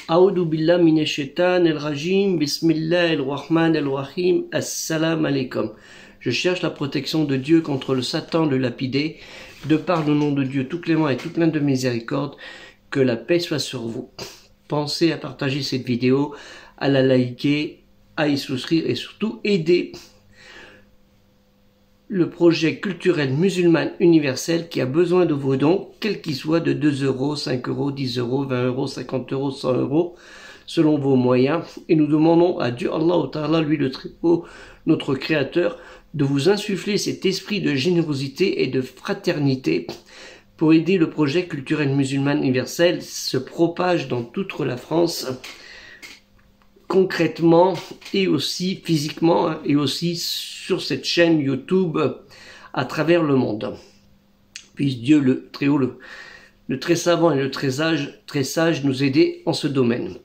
A'udhu billah minash shaitanir rajim, bismillahir rahmanir rahim, assalamu alaikum. Je cherche la protection de Dieu contre le Satan le lapidé, de par le nom de Dieu tout clément et tout plein de miséricorde, que la paix soit sur vous. Pensez à partager cette vidéo, à la liker, à y souscrire et surtout aider le projet culturel musulman universel qui a besoin de vos dons, quels qu'ils soient, de 2 euros, 5 euros, 10 euros, 20 euros, 50 euros, 100 euros, selon vos moyens. Et nous demandons à Dieu, Allah Ta'ala, lui le Très-Haut, notre Créateur, de vous insuffler cet esprit de générosité et de fraternité pour aider le projet culturel musulman universel se propage dans toute la France, concrètement et aussi physiquement, et aussi sur cette chaîne YouTube à travers le monde. Puisse Dieu le Très-Haut, le très savant et le très sage nous aider en ce domaine.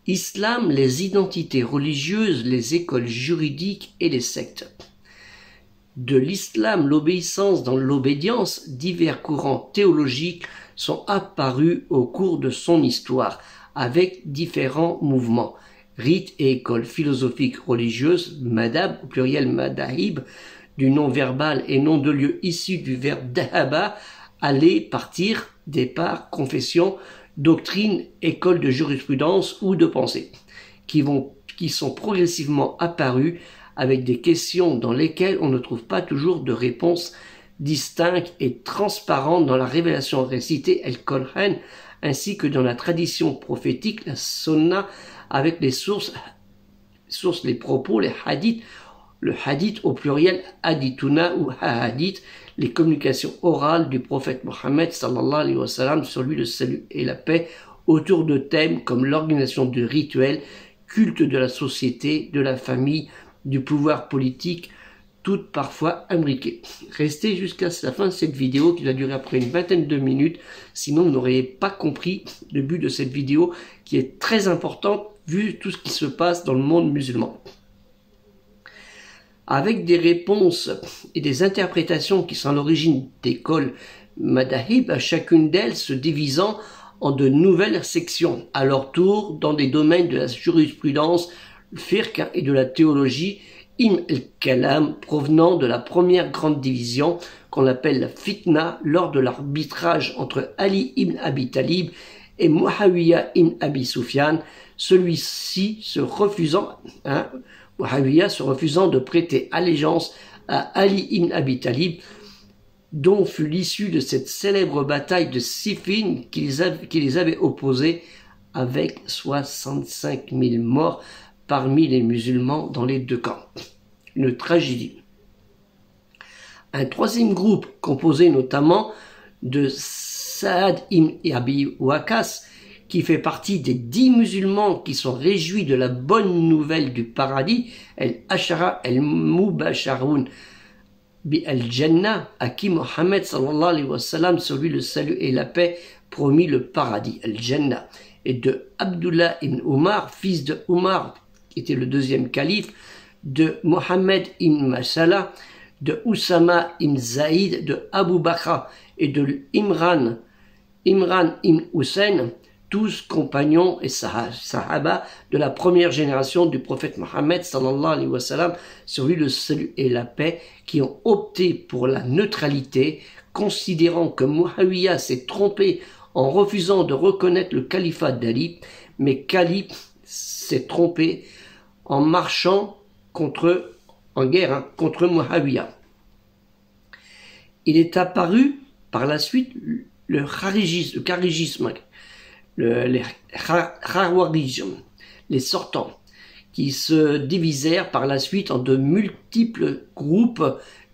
Islam, les identités religieuses, les écoles juridiques et les sectes. De l'islam, l'obéissance dans l'obédience, divers courants théologiques sont apparus au cours de son histoire, avec différents mouvements, rites et écoles philosophiques religieuses, madhab, au pluriel madahib, du nom verbal et nom de lieu issu du verbe dahaba, aller, partir, départ, confession, doctrine, école de jurisprudence ou de pensée, qui sont progressivement apparus avec des questions dans lesquelles on ne trouve pas toujours de réponse distincte et transparente dans la révélation récitée El-Coran, ainsi que dans la tradition prophétique, la sunna, avec les sources, les propos, les hadiths, le hadith au pluriel hadithuna ou hadith, les communications orales du prophète Mohammed sallallahu alayhi wa sallam, sur lui le salut et la paix, autour de thèmes comme l'organisation de rituels, culte de la société, de la famille, du pouvoir politique, toutes parfois imbriquées. Restez jusqu'à la fin de cette vidéo qui va durer après une vingtaine de minutes, sinon vous n'auriez pas compris le but de cette vidéo qui est très importante vu tout ce qui se passe dans le monde musulman. Avec des réponses et des interprétations qui sont à l'origine d'écoles madahib, chacune d'elles se divisant en de nouvelles sections, à leur tour dans des domaines de la jurisprudence, le fiqh et de la théologie, al-kalam, provenant de la première grande division qu'on appelle la fitna lors de l'arbitrage entre Ali ibn Abi Talib et Muawiyah ibn Abi Sufyan, celui-ci se refusant, Muawiyah se refusant de prêter allégeance à Ali ibn Abi Talib, dont fut l'issue de cette célèbre bataille de Siffin qui les avait opposés avec 65 000 morts parmi les musulmans dans les deux camps. Une tragédie. Un troisième groupe composé notamment de Saad ibn Abi Waqqas, qui fait partie des 10 musulmans qui sont réjouis de la bonne nouvelle du paradis, al-Ashara al-Mubasharun bi al-Jannah, à qui Mohammed sallallahu alayhi wa sallam, sur lui le salut et la paix, promis le paradis, al-Jannah, et de Abdullah ibn Umar, fils de Umar, qui était le deuxième calife, de Mohammed ibn Masala, de Oussama ibn Zaïd, de Abu Bakr et de Imran ibn Hussein, tous compagnons et sahaba de la première génération du prophète Mohammed sallallahu alayhi wa sallam, sur lui le salut et la paix, qui ont opté pour la neutralité, considérant que Muawiyah s'est trompé en refusant de reconnaître le califat d'Ali, mais qu'Ali s'est trompé en marchant en guerre contre Muawiyah. Il est apparu par la suite le kharijisme, les khawarijs, les sortants, qui se divisèrent par la suite en de multiples groupes,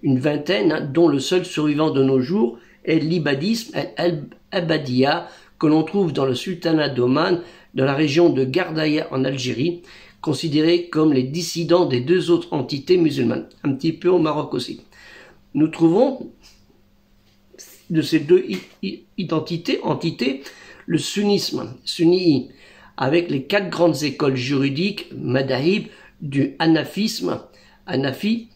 une vingtaine, dont le seul survivant de nos jours est l'ibadisme, al-Abadiyya, que l'on trouve dans le sultanat d'Oman, dans la région de Gardaya en Algérie, considérés comme les dissidents des deux autres entités musulmanes, un petit peu au Maroc aussi. Nous trouvons de ces deux entités, le sunnisme, sunni, avec les 4 grandes écoles juridiques, madahib, du hanafisme, hanafi,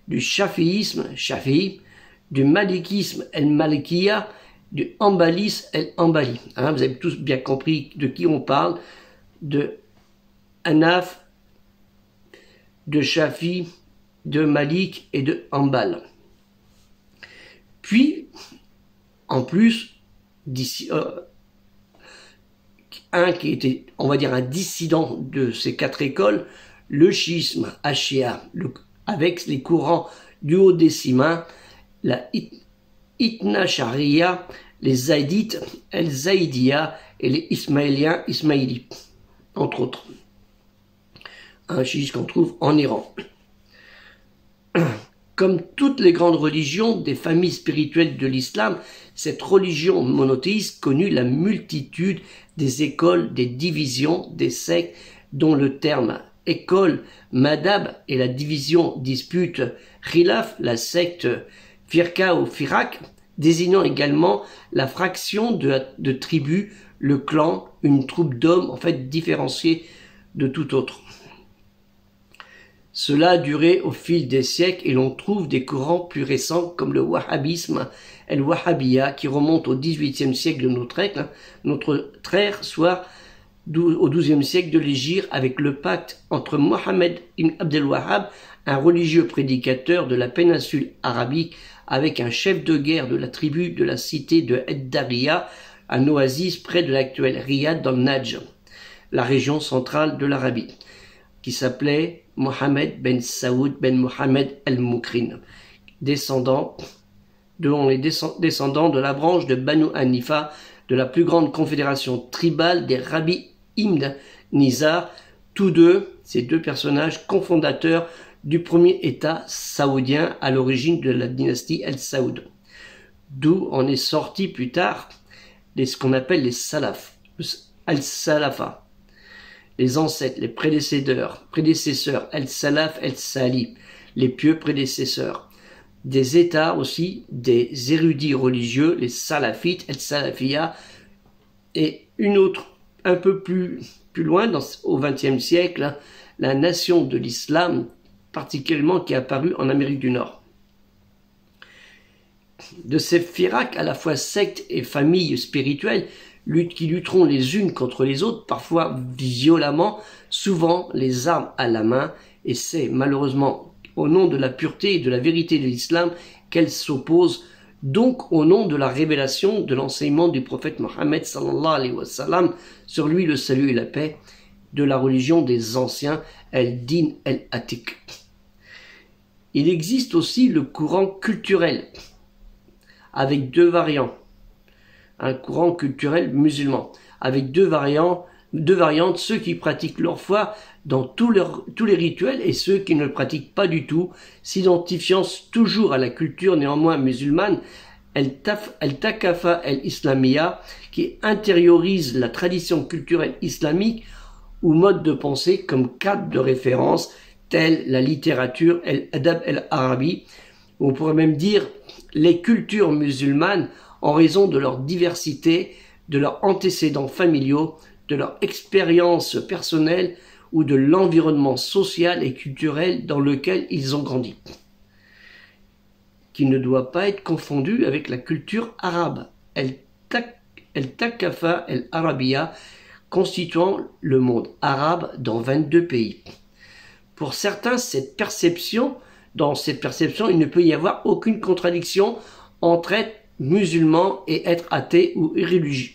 du shafiisme, shafi'i, du malikisme, el-malikiya, du Hanbalis el-Hanbali. Hein, vous avez tous bien compris de qui on parle, de Hanaf, de Shafi, de Malik et de Hanbal. Puis, en plus, un qui était, on va dire, un dissident de ces quatre écoles, le chiisme Ashia, avec les courants du Haut-Décimain, la Itna Sharia, les Zaïdites, El Zaïdia et les Ismaéliens, Ismaïlis, entre autres. Un chiisme qu'on trouve en Iran. Comme toutes les grandes religions des familles spirituelles de l'islam, cette religion monothéiste connut la multitude des écoles, des divisions, des sectes, dont le terme école, madhab et la division dispute khilaf, la secte firqa ou firak, désignant également la fraction de tribus, le clan, une troupe d'hommes en fait différenciée de tout autre. Cela a duré au fil des siècles et l'on trouve des courants plus récents comme le wahhabisme, el-wahhabiyya, qui remonte au XVIIIe siècle de notre ère, soit au XIIe siècle de l'Hégire, avec le pacte entre Mohammed ibn Abdel Wahhab, un religieux prédicateur de la péninsule arabique, avec un chef de guerre de la tribu de la cité de Ed-Dariya, un oasis près de l'actuel Riyad dans le Najd, la région centrale de l'Arabie, qui s'appelait Mohammed ben Saoud ben Mohammed el-Mukrin, descendant de la branche de Banu Hanifa, de la plus grande confédération tribale des rabbis Ibn Nizar, tous deux, ces deux personnages cofondateurs du premier État saoudien à l'origine de la dynastie El Saoud, d'où en est sorti plus tard ce qu'on appelle les Salaf, Al-Salafa, les ancêtres, les prédécesseurs, El-Salaf, El-Sali, les pieux prédécesseurs, des États aussi, des érudits religieux, les Salafites, El-Salafiyya, et une autre, un peu plus loin, au XXe siècle, la nation de l'islam, particulièrement qui est apparue en Amérique du Nord. De ces firak, à la fois sectes et familles spirituelles, qui lutteront les unes contre les autres, parfois violemment, souvent les armes à la main, et c'est malheureusement au nom de la pureté et de la vérité de l'islam qu'elles s'opposent, donc au nom de la révélation de l'enseignement du prophète Mohammed sallallahu alayhi wa sallam, sur lui le salut et la paix, de la religion des anciens, el-din el-atik. Il existe aussi le courant culturel, avec deux variants. Un courant culturel musulman, avec deux variantes, ceux qui pratiquent leur foi dans tous les rituels et ceux qui ne le pratiquent pas du tout, s'identifiant toujours à la culture néanmoins musulmane, el-Takafa el-Islamiyya, qui intériorise la tradition culturelle islamique ou mode de pensée comme cadre de référence, telle la littérature, el-Adab el-Arabi, on pourrait même dire les cultures musulmanes en raison de leur diversité, de leurs antécédents familiaux, de leur expérience personnelle ou de l'environnement social et culturel dans lequel ils ont grandi, qui ne doit pas être confondu avec la culture arabe, el-Takafa el-Arabiyya, constituant le monde arabe dans 22 pays. Pour certains, dans cette perception, il ne peut y avoir aucune contradiction entre être musulman et être athée ou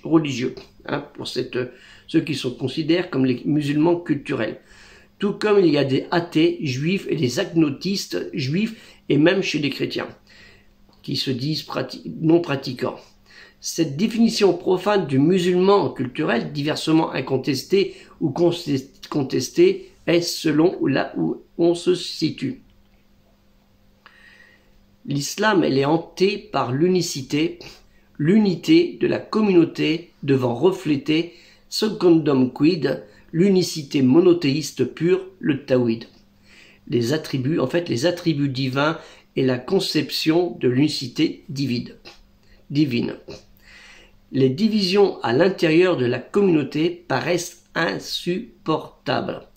religieux, hein, pour ceux qui se considèrent comme les musulmans culturels. Tout comme il y a des athées juifs et des agnotistes juifs, et même chez les chrétiens, qui se disent non pratiquants. Cette définition profane du musulman culturel, diversement incontestée ou contestée, est selon là où on se situe. L'islam, elle est hantée par l'unicité, l'unité de la communauté devant refléter, secundum quid, l'unicité monothéiste pure, le tawhid. Les attributs divins et la conception de l'unicité divine. Les divisions à l'intérieur de la communauté paraissent insupportables.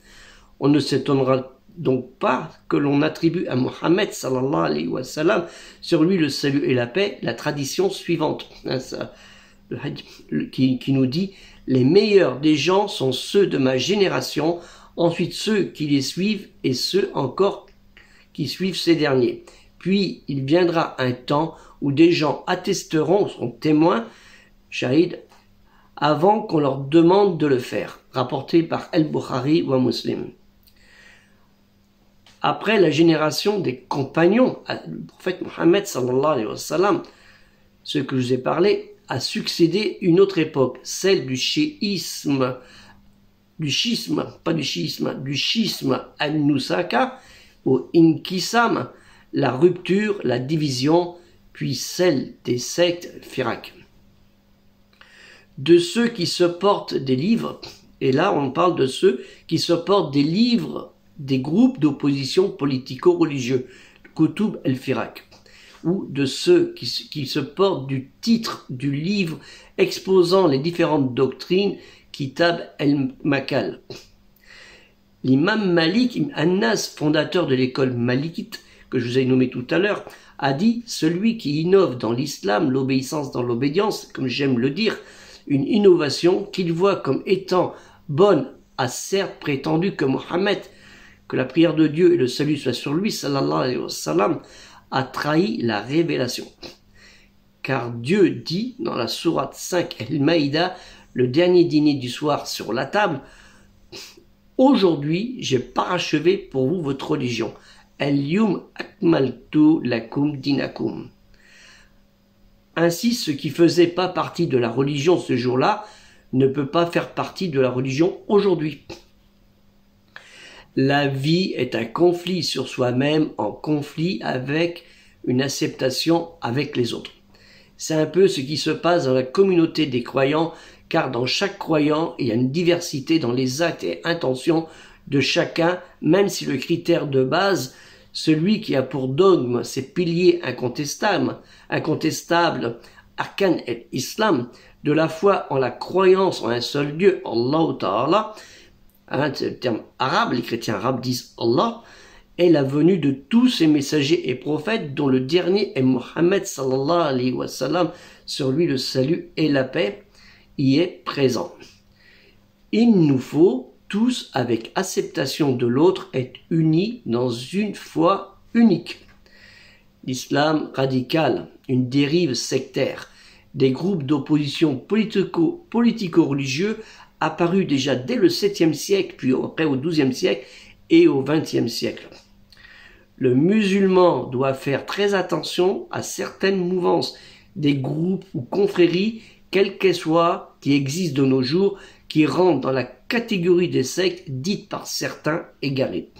On ne s'étonnera donc pas que l'on attribue à Mohammed sallallahu alayhi wa sallam, sur lui le salut et la paix, la tradition suivante, qui nous dit: les meilleurs des gens sont ceux de ma génération, ensuite ceux qui les suivent et ceux encore qui suivent ces derniers. Puis il viendra un temps où des gens attesteront, seront témoins, shahid, avant qu'on leur demande de le faire. Rapporté par Al-Bukhari ou Muslim. Après la génération des compagnons du prophète Mohammed sallallahu alayhi wa sallam, ce que je vous ai parlé, a succédé une autre époque, celle du schisme al-Nusaka, au Inkisam, la rupture, la division, puis celle des sectes Firak. De ceux qui se portent des livres, et là on parle de ceux qui se portent des livres des groupes d'opposition politico-religieux, Kutub el-Firak, ou de ceux qui se portent du titre du livre exposant les différentes doctrines, Kitab el-Makal. L'imam Malik ibn Anas, fondateur de l'école malikite, que je vous ai nommé tout à l'heure, a dit: celui qui innove dans l'islam, l'obéissance dans l'obédience, comme j'aime le dire, une innovation qu'il voit comme étant bonne, a certes prétendu que Mohammed, que la prière de Dieu et le salut soient sur lui, sallallahu alayhi wa sallam, a trahi la révélation. Car Dieu dit dans la sourate 5 El-Maïda, le dernier dîner du soir sur la table: aujourd'hui j'ai parachevé pour vous votre religion. El-Yum akmaltu lakum dinakum. Ainsi, ce qui faisait pas partie de la religion ce jour-là ne peut pas faire partie de la religion aujourd'hui. La vie est un conflit sur soi-même, en conflit avec une acceptation avec les autres. C'est un peu ce qui se passe dans la communauté des croyants, car dans chaque croyant, il y a une diversité dans les actes et intentions de chacun, même si le critère de base, celui qui a pour dogme ses piliers incontestables, arkan et islam, de la foi en la croyance en un seul Dieu, Allah Ta'ala, c'est le terme arabe, les chrétiens arabes disent Allah, est la venue de tous ces messagers et prophètes, dont le dernier est Mohammed sallallahu alayhi wa sallam, sur lui le salut et la paix y est présent. Il nous faut tous, avec acceptation de l'autre, être unis dans une foi unique. L'islam radical, une dérive sectaire, des groupes d'opposition politico-religieux apparus déjà dès le 7e siècle, puis après au 12e siècle et au 20e siècle. Le musulman doit faire très attention à certaines mouvances, des groupes ou confréries, quelles qu'elles soient, qui existent de nos jours, qui rentrent dans la catégorie des sectes dites par certains égarées.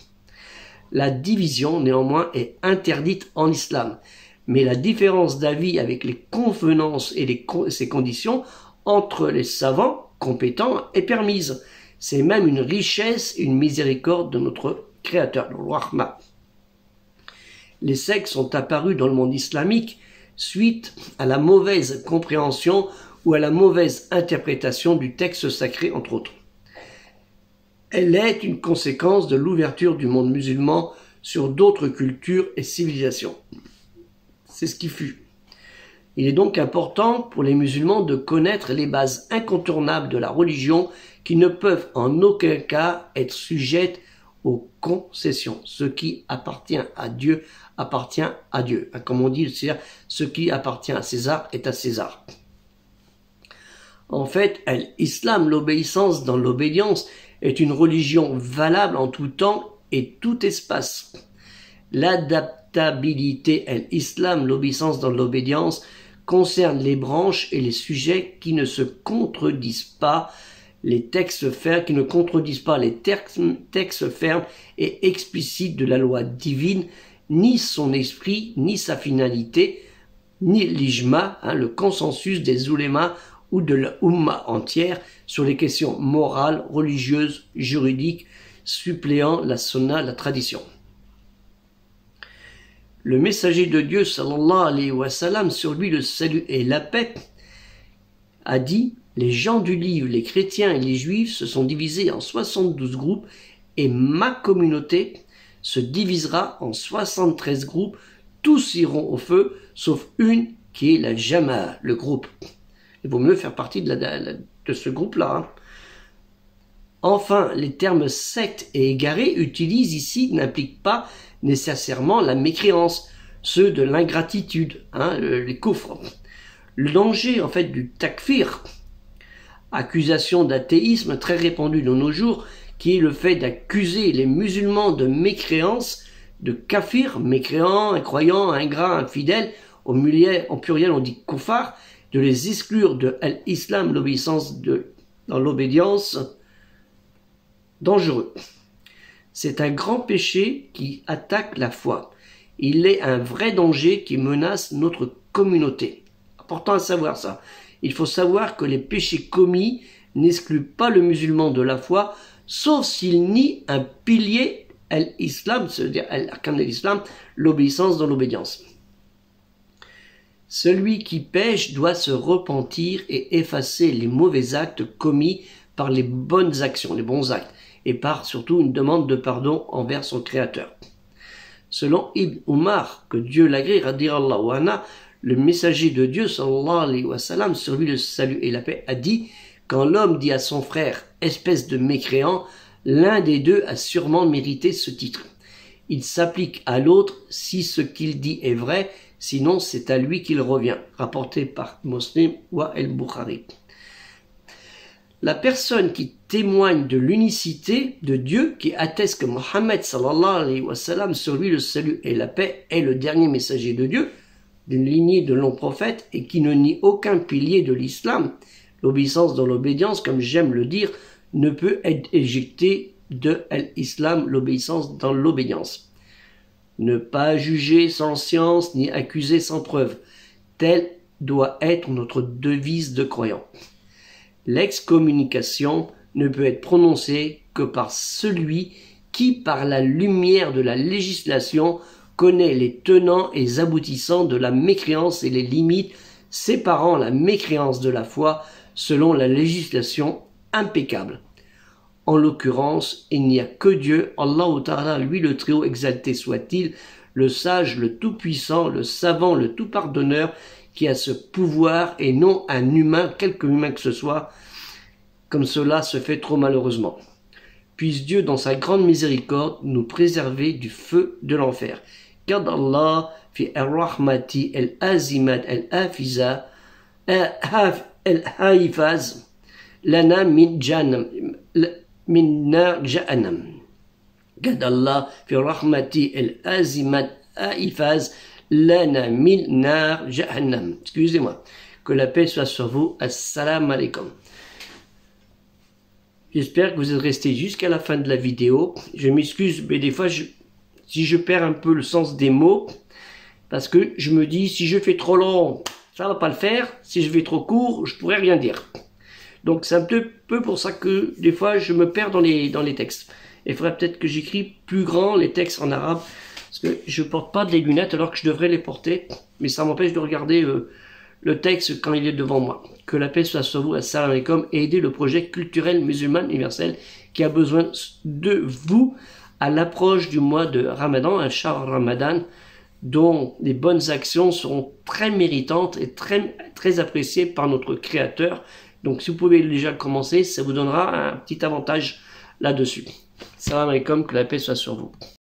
La division, néanmoins, est interdite en islam, mais la différence d'avis avec les convenances et ses conditions entre les savants compétents est permise. C'est même une richesse, une miséricorde de notre Créateur, le Rahman. Les sectes sont apparues dans le monde islamique suite à la mauvaise compréhension ou à la mauvaise interprétation du texte sacré, entre autres. Elle est une conséquence de l'ouverture du monde musulman sur d'autres cultures et civilisations. C'est ce qui fut. Il est donc important pour les musulmans de connaître les bases incontournables de la religion qui ne peuvent en aucun cas être sujettes aux concessions. Ce qui appartient à Dieu appartient à Dieu. Comme on dit, c'est-à-dire ce qui appartient à César est à César. En fait, l'islam, l'obéissance dans l'obédience, est une religion valable en tout temps et tout espace. L'adaptabilité, l'islam, l'obéissance dans l'obédience, concerne les branches et les sujets qui ne se contredisent pas, les textes fermes, qui ne contredisent pas les textes fermes et explicites de la loi divine, ni son esprit, ni sa finalité, ni l'ijma, le consensus des oulémas ou de la Ummah entière sur les questions morales, religieuses, juridiques, suppléant la sunna, la tradition. Le messager de Dieu, sallallahu alayhi wa sallam, sur lui le salut et la paix, a dit: les gens du livre, les chrétiens et les juifs se sont divisés en 72 groupes et ma communauté se divisera en 73 groupes, tous iront au feu, sauf une qui est la Jama'a, le groupe. Il vaut mieux faire partie de ce groupe-là. Hein. Enfin, les termes secte et égaré utilisés ici n'impliquent pas nécessairement la mécréance, ceux de l'ingratitude, hein, les kufrs. Le danger en fait du takfir, accusation d'athéisme très répandue de nos jours, qui est le fait d'accuser les musulmans de mécréance, de kafir, mécréant, incroyant, ingrat, infidèle, au pluriel on dit kufar, de les exclure de l'islam, l'obéissance dans l'obédience, dangereux. C'est un grand péché qui attaque la foi. Il est un vrai danger qui menace notre communauté. Important à savoir ça. Il faut savoir que les péchés commis n'excluent pas le musulman de la foi, sauf s'il nie un pilier, l'islam, c'est-à-dire l'arcan de l'islam, l'obéissance dans l'obédience. Celui qui pêche doit se repentir et effacer les mauvais actes commis par les bonnes actions, les bons actes, et par surtout une demande de pardon envers son créateur. Selon Ibn Umar, que Dieu l'agrée, radiyallahu anhu, le messager de Dieu, sallallahu alayhi wa sallam, sur lui le salut et la paix, a dit « Quand l'homme dit à son frère, espèce de mécréant, l'un des deux a sûrement mérité ce titre. Il s'applique à l'autre si ce qu'il dit est vrai, sinon c'est à lui qu'il revient. » Rapporté par Muslim ou al-Bukhari. La personne qui témoigne de l'unicité de Dieu, qui atteste que Mohammed sallallahu alayhi wa sallam, sur lui le salut et la paix, est le dernier messager de Dieu, d'une lignée de longs prophètes, et qui ne nie aucun pilier de l'islam, l'obéissance dans l'obédience, comme j'aime le dire, ne peut être éjectée de l'islam, l'obéissance dans l'obédience. Ne pas juger sans science, ni accuser sans preuve. Telle doit être notre devise de croyant. L'excommunication ne peut être prononcée que par celui qui, par la lumière de la législation, connaît les tenants et les aboutissants de la mécréance et les limites séparant la mécréance de la foi selon la législation impeccable. En l'occurrence, il n'y a que Dieu, Allah Ta'ala, lui le Très-Haut exalté soit-il, le sage, le tout-puissant, le savant, le tout-pardonneur, qui a ce pouvoir et non un humain, quelque humain que ce soit, comme cela se fait trop malheureusement. Puisse Dieu, dans sa grande miséricorde, nous préserver du feu de l'enfer. Car Allah, fi ar-rahmati al-azimat al-hafiza, al-haifaz, lana min jahannam, min nar jahannam. Car Allah, fi rahmati al-azimat al-haifaz, lana min nar jahannam. Excusez-moi. Que la paix soit sur vous. Assalamu alaikum. J'espère que vous êtes restés jusqu'à la fin de la vidéo. Je m'excuse, mais des fois, si je perds un peu le sens des mots, parce que je me dis, si je fais trop long, ça va pas le faire. Si je fais trop court, je pourrais rien dire. Donc c'est un peu pour ça que des fois, je me perds dans les textes. Il faudrait peut-être que j'écris plus grand les textes en arabe, parce que je porte pas des lunettes alors que je devrais les porter, mais ça m'empêche de regarder le texte quand il est devant moi. Que la paix soit sur vous, assalamu alaikum, et aider le projet culturel musulman universel qui a besoin de vous à l'approche du mois de Ramadan, un Shahr Ramadan, dont les bonnes actions seront très méritantes et très appréciées par notre Créateur. Donc si vous pouvez déjà commencer, ça vous donnera un petit avantage là-dessus. Assalamu alaikum, que la paix soit sur vous.